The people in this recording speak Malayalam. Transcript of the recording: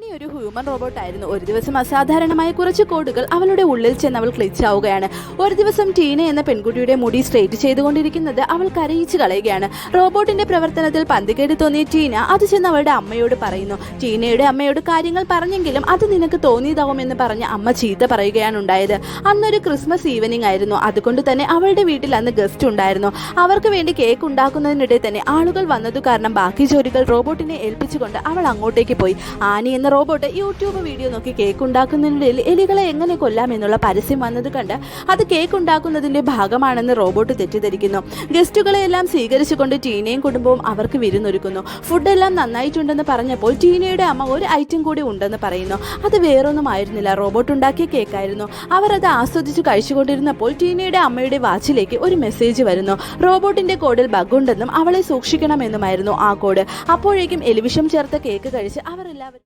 ആനി ഒരു ഹ്യൂമൻ റോബോട്ടായിരുന്നു. ഒരു ദിവസം അസാധാരണമായ കുറച്ച് കോഡുകൾ അവളുടെ ഉള്ളിൽ ചെന്ന് അവൾ ക്ലിച്ച് ആവുകയാണ്. ഒരു ദിവസം ടീന എന്ന പെൺകുട്ടിയുടെ മുടി സ്ട്രെയിറ്റ് ചെയ്തുകൊണ്ടിരിക്കുന്നത് അവൾ കരയിച്ച് കളയുകയാണ്. റോബോട്ടിന്റെ പ്രവർത്തനത്തിൽ പന്തികേട് തോന്നിയ ടീന അത് ചെന്ന് അവളുടെ അമ്മയോട് പറയുന്നു. ടീനയുടെ അമ്മയോട് കാര്യങ്ങൾ പറഞ്ഞെങ്കിലും അത് നിനക്ക് തോന്നിയതാവുമെന്ന് പറഞ്ഞ് അമ്മ ചീത്ത പറയുകയാണ് ഉണ്ടായത്. അന്നൊരു ക്രിസ്മസ് ഈവനിങ് ആയിരുന്നു. അതുകൊണ്ട് തന്നെ അവളുടെ വീട്ടിൽ അന്ന് ഗസ്റ്റ് ഉണ്ടായിരുന്നു. അവർക്ക് വേണ്ടി കേക്ക് ഉണ്ടാക്കുന്നതിനിടെ തന്നെ ആളുകൾ വന്നതു കാരണം ബാക്കി ജോലികൾ റോബോട്ടിനെ ഏൽപ്പിച്ചുകൊണ്ട് അവൾ അങ്ങോട്ടേക്ക് പോയി. ആനി എന്ന റോബോട്ട് യൂട്യൂബ് വീഡിയോ നോക്കി കേക്ക് ഉണ്ടാക്കുന്നതിനിടയിൽ എലികളെ എങ്ങനെ കൊല്ലാമെന്നുള്ള പരസ്യം വന്നത് കണ്ട് അത് കേക്ക് ഉണ്ടാക്കുന്നതിന്റെ ഭാഗമാണെന്ന് റോബോട്ട് തെറ്റിദ്ധരിക്കുന്നു. ഗസ്റ്റുകളെല്ലാം സ്വീകരിച്ചുകൊണ്ട് ടീനയും കുടുംബവും അവർക്ക് വിരുന്നൊരുക്കുന്നു. ഫുഡെല്ലാം നന്നായിട്ടുണ്ടെന്ന് പറഞ്ഞപ്പോൾ ടീനയുടെ അമ്മ ഒരു ഐറ്റം കൂടി ഉണ്ടെന്ന് പറയുന്നു. അത് വേറൊന്നും ആയിരുന്നില്ല, റോബോട്ട് ഉണ്ടാക്കിയ കേക്കായിരുന്നു. അവർ അത് ആസ്വദിച്ച് കഴിച്ചുകൊണ്ടിരുന്നപ്പോൾ ടീനയുടെ അമ്മയുടെ വാച്ചിലേക്ക് ഒരു മെസ്സേജ് വരുന്നു. റോബോട്ടിന്റെ കോഡിൽ ബഗ് ഉണ്ടെന്നും അവളെ സൂക്ഷിക്കണമെന്നുമായിരുന്നു ആ കോഡ്. അപ്പോഴേക്കും എലിവിഷം ചേർത്ത കേക്ക് കഴിച്ച് അവർ എല്ലാവരും